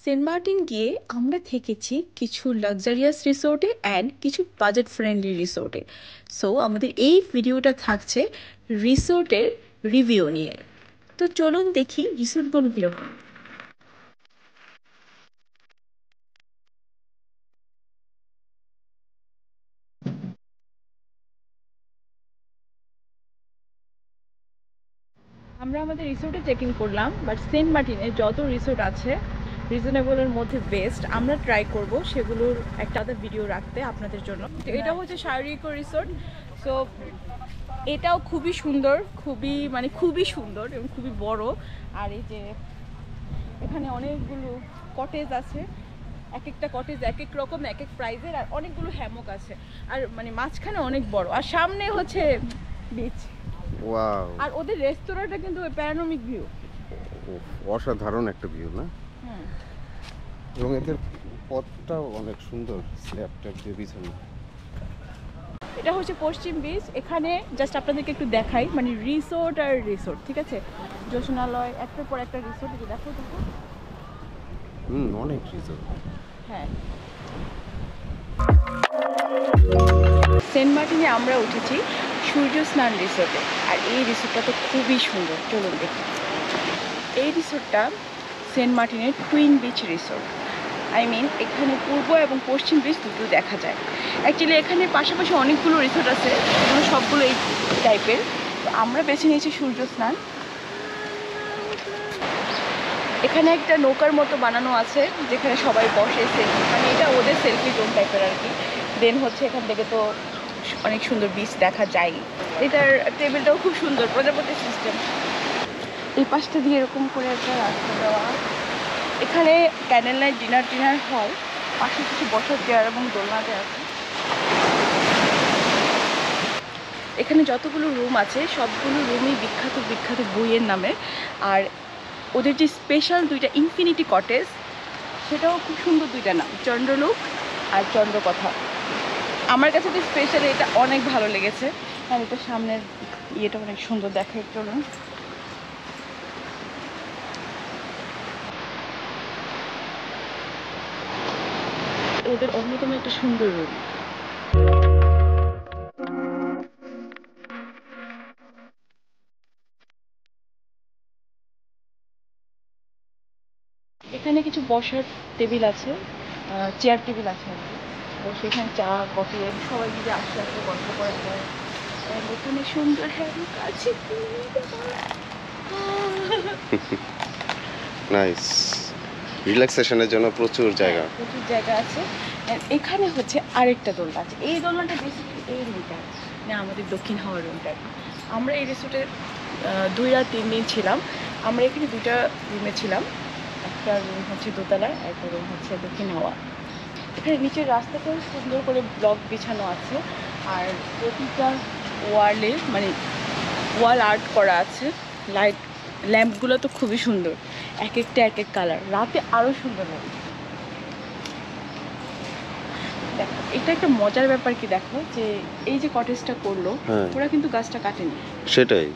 Saint Martin গিয়ে আমরা থেকেছি কিছু লাক্সারিয়াস রিসোর্টে অ্যান্ড কিছু বাজেট ফ্রেন্ডলি রিসোর্টে। সো আমাদের এই ভিডিওটা থাকছে রিসোর্টের রিভিউ নিয়ে। তো চলুন দেখি রিসোর্টগুলো কীরকম। আমরা আমাদের রিসোর্টে চেক ইন করলাম, বাট সেন্ট মার্টিনে যত রিসোর্ট আছে রিজনেবলের মধ্যে বেস্ট আমরা ট্রাই করব সেগুলোর একটা আলাদা ভিডিও রাখতে আপনাদের জন্য। এটা হচ্ছে সায়েরি রিসোর্ট। সো এটাও খুবই সুন্দর, খুবই সুন্দর এবং খুবই বড়। আর এই যে এখানে অনেকগুলো কটেজ আছে, এক একটা কটেজ এক এক রকম, এক এক প্রাইজের, আর অনেকগুলো হ্যামক আছে। আর মাঝখানে অনেক বড়, আর সামনে হচ্ছে বিচ। ওয়াও! আর ওদের রেস্তোরাঁটা কিন্তু প্যানোরামিক ভিউ, অসাধারণ একটা ভিউ না? এবং এদের পথটাও অনেক সুন্দর, স্ল্যাব ট্যাব দিয়ে বিছানো। এটা হচ্ছে পশ্চিম বিচ। এখানে জাস্ট আপনাদেরকে একটু দেখাই, রিসোর্ট আর রিসোর্ট, ঠিক আছে? যোজনালয়, একটার পর একটা রিসোর্ট। দেখো অনেক রিসোর্ট। হ্যাঁ, সেন্ট মার্টিনে আমরা উঠেছি সূর্যস্নান রিসোর্টে, আর এই রিসোর্টটা তো খুবই সুন্দর। চলুন দেখি। এই রিসোর্টটা সেন্ট মার্টিনের টুইন বিচ রিসোর্ট। এখানে পূর্ব এবং পশ্চিম বিচ দুটো দেখা যায়। অ্যাকচুয়ালি এখানে পাশাপাশি অনেকগুলো রিসোর্ট আছে, সবগুলো এই টাইপের। তো আমরা বেছে নিয়েছি সূর্যস্নান। এখানে একটা নৌকার মতো বানানো আছে যেখানে সবাই বসে সেলফি, এটা ওদের সেলফি জোন টাইপের আর কি। দেন হচ্ছে এখান থেকে তো অনেক সুন্দর বিচ দেখা যায়। এটার টেবিলটাও খুব সুন্দর, প্রজাপতি সিস্টেম। এই পাশটা দিয়ে এরকম করে একটা রাস্তা দেওয়া। এখানে ক্যান্ডেল লাইট ডিনার হয়, পাশে কিছু বসার চেয়ার এবং দোলনাতে আছে। এখানে যতগুলো রুম আছে সবগুলো রুমই বিখ্যাত বইয়ের নামে। আর ওদের যে স্পেশাল দুইটা ইনফিনিটি কটেজ, সেটাও খুব সুন্দর দুইটা নাম, চন্দ্রলোক আর চন্দ্রকথা। আমার কাছে তো স্পেশাল এটা অনেক ভালো লেগেছে। আর এটা সামনের ইয়েটা অনেক সুন্দর দেখায়। চলুন। ওদের অন্যতম একটা সুন্দর রুম। এখানে কিছু বসার টেবিল আছে, চেয়ার টেবিল আছে আর কি। বসে এখানে চা কফি সবাই মিলে আসতে গল্প করা যায়। এখানে সুন্দর হ্যামক আছে, নাইস, রিল্যাক্সেশনের জন্য প্রচুর জায়গা আছে। এখানে হচ্ছে আরেকটা দোলনা আছে। এই দোলনাটা বেসিক্যালি এই রুমটা, আমাদের দক্ষিণ হাওয়া রুমটা। আমরা এই রিসোর্টে 2 রাত 3 দিন ছিলাম। আমরা এখানে 2টা রুমে ছিলাম। একটা রুম হচ্ছে দোতলায়, একটা রুম হচ্ছে দক্ষিণ হাওয়া। এখানে নিচের রাস্তাতেও সুন্দর করে ব্লক বিছানো আছে, আর প্রতিটা ওয়ালে ওয়াল আর্ট করা আছে। লাইট ল্যাম্পগুলো তো খুবই সুন্দর, এক একটা এক এক কালার, রাতে আরও সুন্দর লাগে। দেখো, এটা একটা মজার ব্যাপার কি, দেখো যে এই যে কটেজটা করলো, ওরা কিন্তু গাছটা কাটেনি। সেটাই,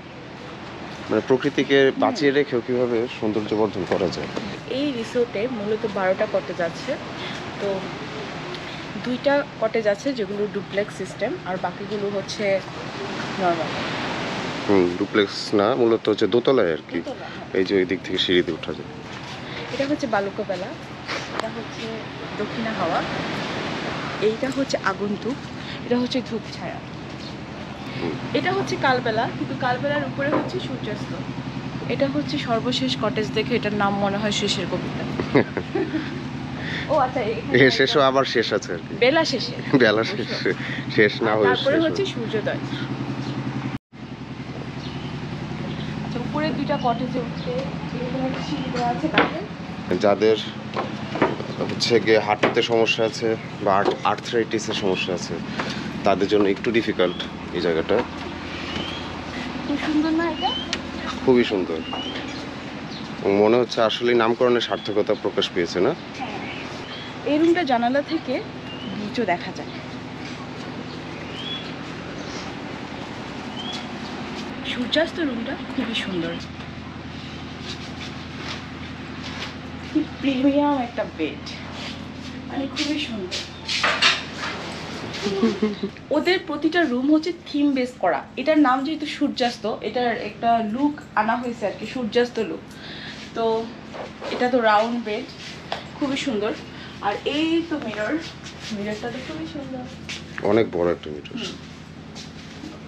প্রকৃতিকে বাঁচিয়ে রেখেও কিভাবে সৌন্দর্য বর্ধন করা যায়। এই রিসোর্টে মূলত 12টা কটেজ আছে। তো 2টা কটেজ আছে যেগুলো ডুপ্লেক্স সিস্টেম, আর বাকিগুলো হচ্ছে নর্মাল। ডুপ্লেক্স না, মূলত হচ্ছে দোতলায় আর কি। এই যে এই দিক থেকে সিঁড়িতে ওঠা যায়। এটা হচ্ছে বালুকাবেলা, এটা হচ্ছে দক্ষিণা হাওয়া, এইটা হচ্ছে আগন্তুক, এটা হচ্ছে ধূপ ছায়া, এটা হচ্ছে কালবেলা, কিন্তু কালবেলার উপরে হচ্ছে সূর্যাস্ত। এটা হচ্ছে সর্বশেষ কটেজ, দেখে এটার নাম মনে হয় শেষের কবিতা। ও আচ্ছা, শেষও আবার শেষ আছে আর কি, বেলা শেষে শেষ না হয়ে তারপরে হচ্ছে সূর্যোদয়। আচ্ছা, উপরে 2টা কটেজে উঠতে সিঁড়ি দেওয়া আছে কাঠের। যাদের হচ্ছে গিয়ে হাঁটুতে সমস্যা আছে বা আর্থ্রাইটিসের সমস্যা আছে, তাদের জন্য একটু ডিফিকাল্ট এই জায়গাটা। খুব সুন্দর না এটা? খুবই সুন্দর, মনে হচ্ছে আসলে নামকরণের সার্থকতা প্রকাশ পেয়েছে না? এই রুমটা জানালা থেকে বিচও দেখা যায়। সূর্যাস্ত রুমটা খুবই সুন্দর। কি প্রিমিয়াম একটা বেড, মানে খুবই সুন্দর। ওদের প্রতিটা রুম হচ্ছে থিম বেস করা। এটার নাম যেহেতু সূর্যাস্ত, এটার একটা লুক আনা হয়েছে আর কি, সূর্যাস্ত লুক। তো এটা তো রাউন্ড বেড, খুবই সুন্দর। আর এই তো মিররটা তো খুবই সুন্দর, অনেক বড় একটা মিরর।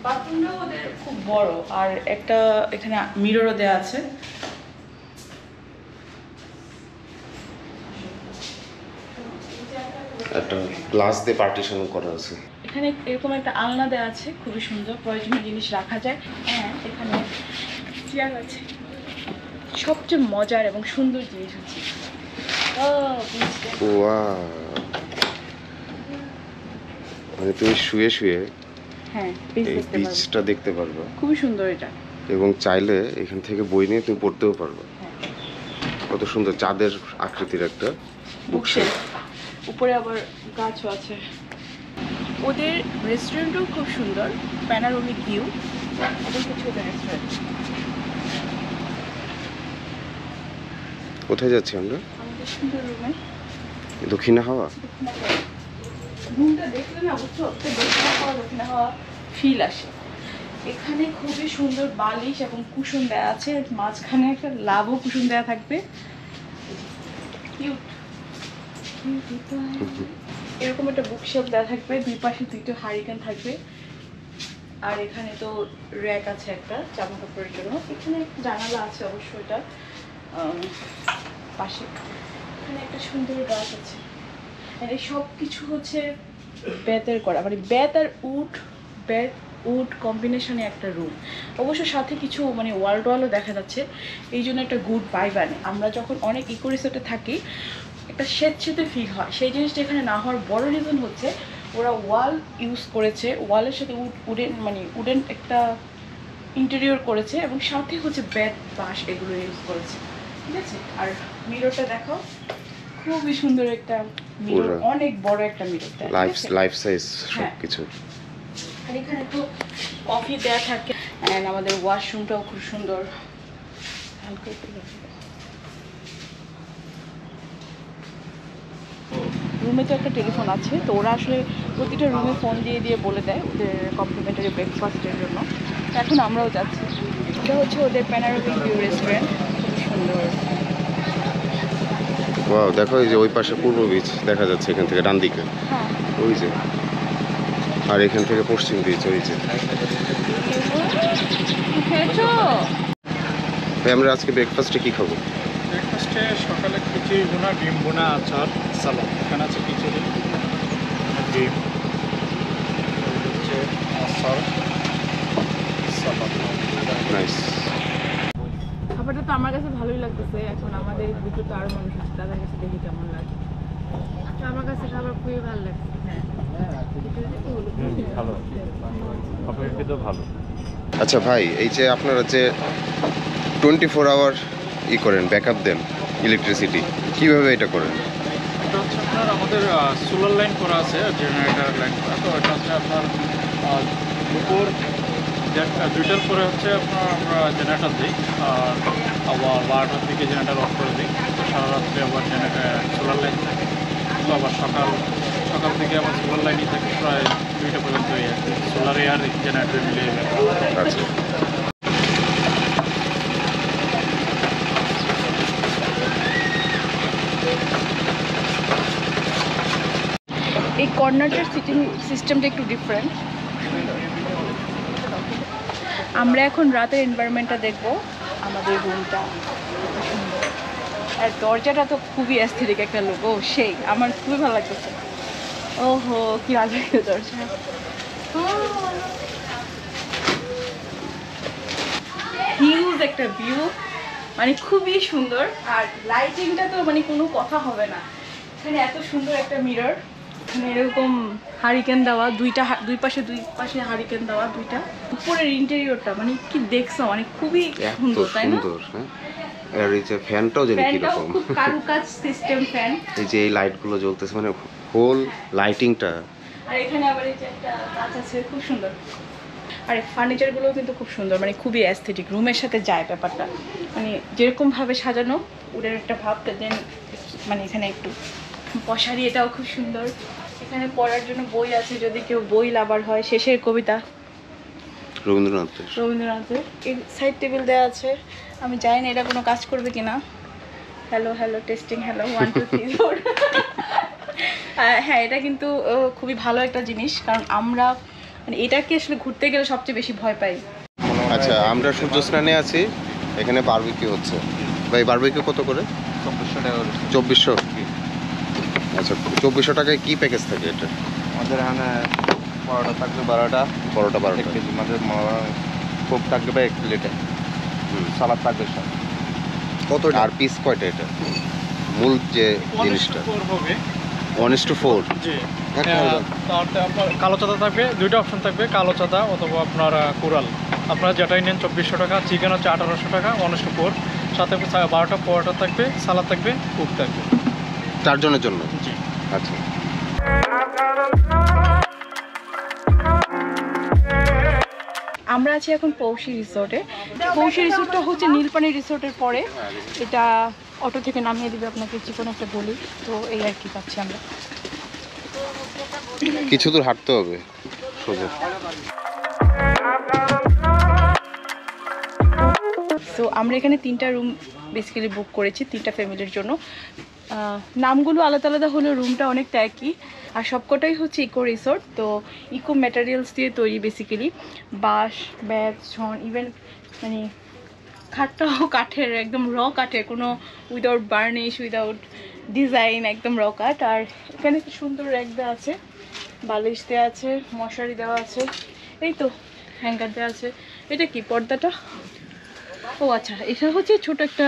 বাথরুমটাও ওদের খুব বড়, আর একটা এখানে মিররও দেওয়া আছে। একটা গ্লাস দিয়ে পার্টিশন করা আছে। এখানে এরকম একটা আলনা দেওয়া আছে, খুবই সুন্দর, প্রয়োজনীয় জিনিস রাখা যায়। হ্যাঁ, এখানে চেয়ার আছে। সবচেয়ে মজার এবং সুন্দর জিনিস হচ্ছে মানে তুমি শুয়ে শুয়ে হ্যাঁ এই বিচটা দেখতে পারবে, খুবই সুন্দর এটা। এবং চাইলে এখান থেকে বই নিয়ে তুমি পড়তেও পারবে। কত সুন্দর চাঁদের আকৃতির একটা বুকশেলফ, উপরে আবার গাছও আছে। ওদের রেস্টুরেন্টও খুব সুন্দর, প্যানোরামিক ভিউ। ওদের কিছু ওদের রেস্টুরেন্ট। কোথায় যাচ্ছি আমরা? আমাদের সুন্দর রুমে, দক্ষিণা হাওয়া। রুমটা দেখলে না বুঝছো, দক্ষিণা হাওয়া ফিল আসে। এখানে খুবই সুন্দর বালিশ এবং কুশন দেওয়া আছে, মাঝখানে একটা লাভও কুশন দেওয়া থাকবে। এরকম একটা বুকশেলফ দেওয়া থাকবে, দুই পাশে দুইটা হারিকেন থাকবে। আর এখানে তো র্যাক আছে একটা জামা কাপড়ের জন্য। এখানে একটা জানালা আছে অবশ্যই, এটা পাশে। এখানে একটা সুন্দর গাছ আছে। মানে সব কিছু হচ্ছে বেতের করা, মানে বেত আর উড কম্বিনেশনে একটা রুম। অবশ্য সাথে কিছু মানে ওয়ালও দেখা যাচ্ছে, এই জন্য একটা গুড ভাইব আনে। আমরা যখন অনেক ইকো রিসোর্টে থাকি, একটা স্বেচ্ছেতে ফিল হয়। সেই জিনিসটা এখানে না হওয়ার বড় রিজন হচ্ছে ওরা ওয়াল ইউজ করেছে, ওয়ালের সাথে উডেন একটা ইন্টেরিয়র করেছে, এবং সাথে হচ্ছে বেত বাঁশ এগুলো ইউজ করেছে, ঠিক আছে। আর মিররটা দেখো, খুবই সুন্দর একটা মিরর, অনেক বড় একটা মিরর, লাইফ সাইজ সবকিছু। আর এখানে তো কফি দেয়া থাকে। এন্ড আমাদের ওয়াশরুমটাও খুব সুন্দর। রুমে তো একটা টেলিফোন আছে, তো ওরা আসলে প্রতিটা রুমে ফোন দিয়ে বলে দেয় ওদের কমপ্লিমেন্টারি ব্রেকফাস্টের জন্য। এখন আমরাও যাচ্ছি। এটা হচ্ছে ওদের প্যানোরামিক ভিউ রেস্টুরেন্ট, খুব সুন্দর। ওয়াও, দেখো এই যে ওই পাশে পূর্ব বিচ দেখা যাচ্ছে এখান থেকে ডান দিকে, ওই যে। আর এখান থেকে পশ্চিম বিচ, ওই যে। আমরা আজকে ব্রেকফাস্টে কি খাবো? ব্রেকফাস্টে সকালে খিচুড়ি বোনা, ডিম বোনা, আচার, সালাদ। এখানে আছে খিচুড়ি, ডিম, হচ্ছে আচার, সালাদ। নাইস। খাবারটা তো আমার কাছে ভালোই লাগতেছে। এখন আমাদের ভিতরে তো আরো মানুষ আছে, তাদের কাছে দেখি কেমন লাগে। আমার কাছে খাবার খুবই ভালো লাগছে। ভালো, অপেক্ষিত ভালো। আচ্ছা ভাই, এই যে আপনারা যে 24 আওয়ার করেন, ব্যাকআপ দেন ইলেকট্রিসিটি, কিভাবে এটা করেন? এটা হচ্ছে আপনার আমাদের সোলার লাইন করা আছে, জেনারেটার লাইন করা। তো এটা হচ্ছে আপনার দুপুর 2টার পরে হচ্ছে আপনার আমরা জেনারেটার দিই, আর আবার 12টার দিকে জেনারেটার অফ করে দিই। সারা রাত্রে আবার সোলার লাইন থাকে। তো আবার সকাল থেকে আবার সোলার লাইনই থাকে প্রায় 2টা পর্যন্ত। সোলারে আর জেনারেটর মিলিয়ে যাবে। আচ্ছা, এই কর্নারটার সিটিং সিস্টেমটা একটু ডিফারেন্ট। আমরা এখন রাতের এনভায়রনমেন্টটা দেখবো, আমাদের রুমটা। আর দরজাটা তো খুবই অ্যাস্থেটিক একটা লোক, ও সেই আমার খুবই ভালো লাগতেছে। ওহো, কি আজকে দরজা! হিউজ একটা ভিউ, মানে খুবই সুন্দর। আর লাইটিংটা তো মানে কোনো কথা হবে না। এখানে এত সুন্দর একটা মিরর, এখানে এরকম হারিকেন দেওয়া, দুই পাশে হারিকেন দেওয়া দুইটা। উপরের ইন্টেরিয়রটা মানে কি দেখছো, মানে খুবই সুন্দর, তাই না? আর এই যে ফ্যানটাও যেন কিরকম, খুব কারুকাজ সিস্টেম ফ্যান। এই যে এই লাইটগুলো জ্বলতেছে, মানে হোল লাইটিংটা। আর এখানে আবার এই যে একটা কাঁচ আছে, খুব সুন্দর। আর ফার্নিচারগুলোও কিন্তু খুব সুন্দর, মানে খুবই অ্যাস্থেটিক, রুমের সাথে যায় ব্যাপারটা, মানে যেরকমভাবে সাজানো উডের একটা ভাবটা দেন, মানে এখানে একটু পশারি, এটাও খুব সুন্দর। এখানে পড়ার জন্য বই আছে, যদি কেউ বই লাভার হয়, শেষের কবিতা রবীন্দ্রনাথের। এই সাইড টেবিল দেওয়া আছে, আমি জানি না এটা কোনো কাজ করবে কিনা। Hello hello testing, hello 1 2 3 4। হ্যাঁ, এটা কিন্তু খুবই ভালো একটা জিনিস, কারণ আমরা মানে এটাকে আসলে ঘুরতে গেলে সবচেয়ে বেশি ভয় পাই। আচ্ছা, আমরা সূর্যস্নানে আছি, এখানে বারবিকিউ হচ্ছে। ভাই বারবিকিউ কত করে? 2400 টাকা। 2400। আচ্ছা, 2400 টাকায় কি প্যাকেজ থাকে এটা? আমাদের এখানে পরোটা থাকবে 12টা, পরোটা 12টা, 1 কেজি আমাদের কোক থাকবে 1 প্লেটে, সালাদ থাকবে সব। কত আর পিস কয়টা এটা? মূল যে জিনিসটা 1:4। জি, তারপরে আপনার কালো চাঁদা থাকবে, দুইটা অপশন থাকবে, কালো চাঁদা অথবা আপনার কোরাল। আপনারা যেটাই নেন 2400 টাকা। চিকেন হচ্ছে 1800 টাকা 1:4, সাথে 12টা পরোটা থাকবে, সালাদ থাকবে, কুক থাকবে 4 জনের জন্য। জি। আচ্ছা, আমরা আছি এখন পৌষি রিসোর্টে। পৌষি রিসোর্টটা হচ্ছে নীলপানি রিসোর্টের পরে, এটা অটো থেকে নামিয়ে দিবে আপনাকে চিকন একটা গলি, তো এই আর কি পাচ্ছি আমরা। কিছু দূর হাঁটতে হবে সোজা। তো আমরা এখানে 3টা রুম বেসিক্যালি বুক করেছি, 3টা ফ্যামিলির জন্য। নামগুলো আলাদা আলাদা হলেও রুমটা অনেকটা একই, আর সবকটাই হচ্ছে ইকো রিসোর্ট। তো ইকো ম্যাটেরিয়ালস দিয়ে তৈরি বেসিক্যালি, বাঁশ, ব্যাগ, ছন, ইভেন মানে খাটটাও কাঠের, একদম র কাঠের, কোনো উইদাউট বার্নিশ, উইদাউট ডিজাইন, একদম র কাঠ। আর এখানে কি সুন্দর র্যাক দেওয়া আছে, বালিশ দেওয়া আছে, মশারি দেওয়া আছে, এই তো হ্যাঙ্গার দেওয়া আছে। এটা কি পর্দাটা? ও আচ্ছা, এটা হচ্ছে ছোট একটা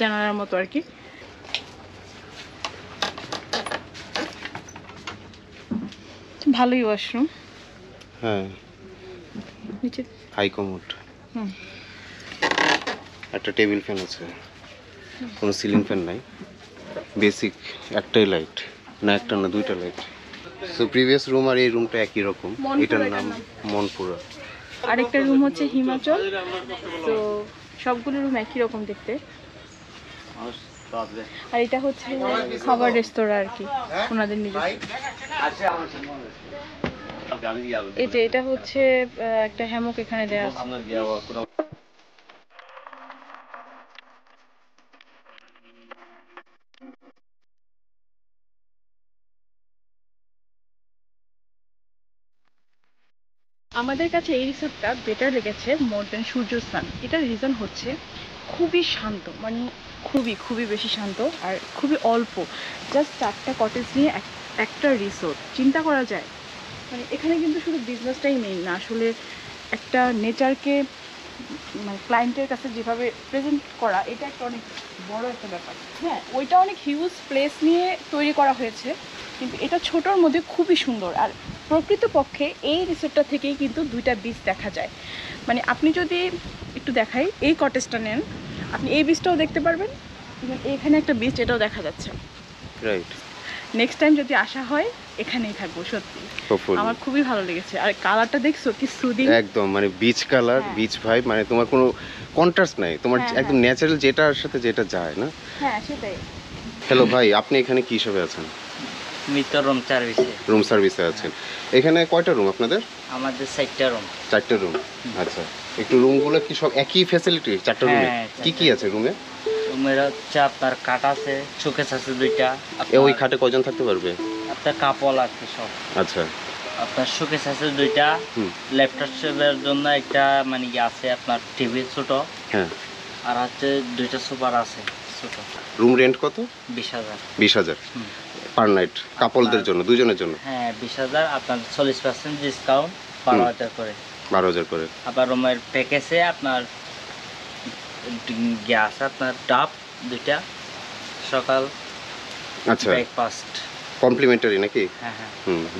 জানালার মতো আর কি। ভালোই ওয়াশরুম। হ্যাঁ, নিচে হাই কমোড, একটা টেবিল ফ্যান আছে, কোনো সিলিং ফ্যান নাই, বেসিক একটাই লাইট, না একটা না 2টা লাইট। সো প্রিভিয়াস রুম আর এই রুমটা একই রকম, এটার নাম মনপুরা। আরেকটা রুম হচ্ছে হিমাচল। তো সবগুলো রুম একই রকম দেখতে। আর এটা হচ্ছে খাবার রেস্তোরাঁ আর কি, ওনাদের নিজস্ব। এটা হচ্ছে একটা হ্যামক এখানে দেওয়া আছে। আমাদের কাছে এই রিসোর্টটা বেটার লেগেছে মোর দেন সূর্যস্নান। এটার রিজন হচ্ছে খুবই শান্ত, মানে খুবই খুবই বেশি শান্ত, আর খুবই অল্প, জাস্ট 4টা কটেজ নিয়ে একটা রিসোর্ট। চিন্তা করা যায়, মানে এখানে কিন্তু শুধু বিজনেসটাই মেইন না, আসলে একটা নেচারকে মানে ক্লায়েন্টের কাছে যেভাবে প্রেজেন্ট করা, এটা একটা অনেক বড় একটা ব্যাপার। হ্যাঁ, ওইটা অনেক হিউজ প্লেস নিয়ে তৈরি করা হয়েছে, কিন্তু এটা ছোটোর মধ্যে খুবই সুন্দর। আর প্রকৃতপক্ষে এই রিসোর্টটা থেকেই কিন্তু 2টা বিচ দেখা যায়। মানে আপনি যদি একটু দেখাই, এই কটেজটা নেন, আপনি এই বিচটাও দেখতে পারবেন, এবং এখানে একটা বিচ, এটাও দেখা যাচ্ছে। রাইট, নেক্সট টাইম যদি আসা হয় এখানেই থাকবো। সত্যি আমার খুবই ভালো লেগেছে। আর কালারটা দেখছো কি সুদিং, একদম মানে বিচ কালার, বিচ ভাইব, মানে তোমার কোনো কন্ট্রাস্ট নাই, তোমার একদম ন্যাচারাল যেটার সাথে যেটা যায় না। হ্যাঁ সেটাই। হ্যালো ভাই, আপনি এখানে কি হিসাবে আছেন? মিটার রুম সার্ভিসে। রুম সার্ভিসে আছেন। এখানে কয়টা রুম আপনাদের? আমাদের 4টা রুম। 4টা রুম। আচ্ছা, একটু রুমগুলো কি সব একই ফ্যাসিলিটি 4টা রুমে? কি কি আছে রুমে? রুমের হচ্ছে আপনার খাট আছে, শোকেস আছে 2টা। ওই খাটে কয়জন থাকতে পারবে? আপনার কাপড় আছে সব। আচ্ছা, আপনার শোকেস আছে 2টা, ল্যাপটপের জন্য একটা মানে আছে আপনার টিভি ছোট। হ্যাঁ, আর হচ্ছে 2টা সুপার আছে ছোট। রুম রেন্ট কত? 20,000। 20,000 পার নাইট কাপলদের জন্য, দুজনের জন্য? হ্যাঁ 20,000, আপনার 40% ডিসকাউন্ট 12,000 করে। 12,000 করে। আবার রুমের প্যাকেজে আপনার গ্যাস, আপনার ডাব 2টা, সকাল আচ্ছা, ব্রেকফাস্ট কমপ্লিমেন্টারি নাকি? হ্যাঁ হ্যাঁ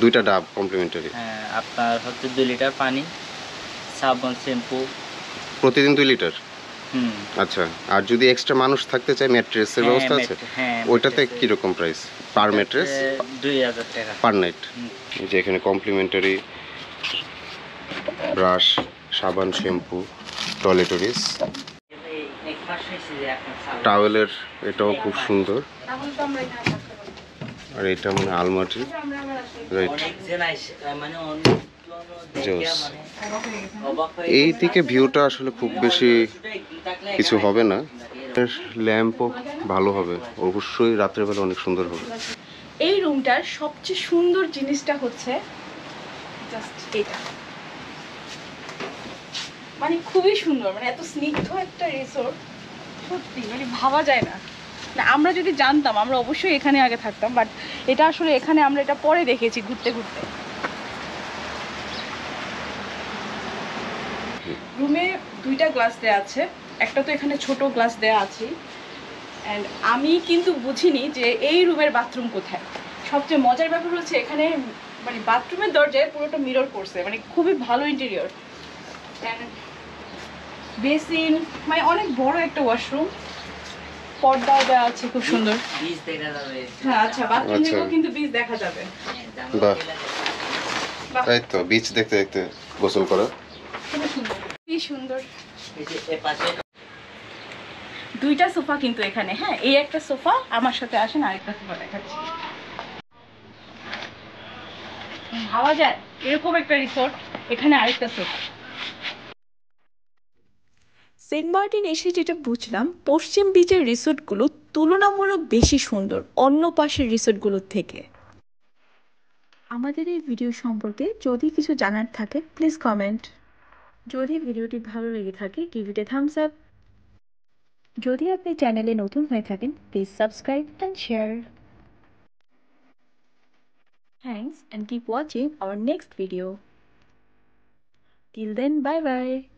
2টা ডাব কমপ্লিমেন্টারি। হ্যাঁ, আপনার হচ্ছে 2 লিটার পানি, সাবান, শ্যাম্পু প্রতিদিন 2 লিটার? আচ্ছা, আর যদি এক্সট্রা মানুষ থাকতে চায় ম্যাট্রেসের ব্যবস্থা আছে? হ্যাঁ, ওইটাতে কি রকম প্রাইস পার ম্যাট্রেস? 2,000 টাকা পার নাইট। এই যে এখানে কমপ্লিমেন্টারি ব্রাশ, সাবান, শ্যাম্পু, টয়লেটরিজ, এক মাস হয়েছে যে আপনার সাল টাওয়েলের এটাও খুব সুন্দর। তাহলে তো আমরা এখানে থাকতে পারি। আর এটা মানে আলমারি, রাইট। অনেকজন আইসে মানে অনেক জোস। মানে অবাক হয়ে এই দিকে ভিউটা আসলে খুব বেশি কিছু হবে না। ল্যাম্পও ভালো হবে, অবশ্যই রাত্রের বেলা অনেক সুন্দর হবে। এই রুমটার সবচেয়ে সুন্দর জিনিসটা হচ্ছে জাস্ট এটা, মানে খুবই সুন্দর, মানে এত স্নিগ্ধ একটা রিসোর্ট, সত্যি মানে ভাবা যায় না। না আমরা যদি জানতাম আমরা অবশ্যই এখানে আগে থাকতাম, বাট এটা আসলে এখানে আমরা এটা পরে দেখেছি ঘুরতে ঘুরতে। রুমে দুইটা গ্লাস দেওয়া আছে, একটা তো এখানে ছোট গ্লাস দেওয়া আছে। অ্যান্ড আমি কিন্তু বুঝিনি যে এই রুমের বাথরুম কোথায়। সবচেয়ে মজার ব্যাপার হচ্ছে এখানে মানে বাথরুমের দরজায় পুরোটা মিরর করছে, মানে খুবই ভালো ইন্টেরিয়র। বেসিন, মানে অনেক বড় একটা ওয়াশরুম, পর্দাও দেওয়া আছে খুব সুন্দর। বীজ দেখা যাবে। হ্যাঁ আচ্ছা, বাথরুম থেকেও কিন্তু বীজ দেখা যাবে। বাহ, তাই তো বিচ দেখতে দেখতে গোসল করা। খুবই সুন্দর, কি সুন্দর। এই যে এ পাশে দুইটা সোফা কিন্তু এখানে, হ্যাঁ এই একটা সোফা, আমার সাথে আসেন আরেকটা সোফা দেখাচ্ছি। ভাবা যায় এরকম একটা রিসোর্ট, এখানে আরেকটা সোফা। সেন্ট মার্টিন এসে যেটা বুঝলাম, পশ্চিম বিচের রিসোর্টগুলো তুলনামূলক বেশি সুন্দর অন্য পাশের রিসোর্টগুলোর থেকে। আমাদের এই ভিডিও সম্পর্কে যদি কিছু জানার থাকে প্লিজ কমেন্ট। যদি ভিডিওটি ভালো লেগে থাকে টিভিতে থামস আপ। যদি আপনি চ্যানেলে নতুন হয়ে থাকেন please subscribe and share. Thanks and keep watching our next video. Till then, bye bye.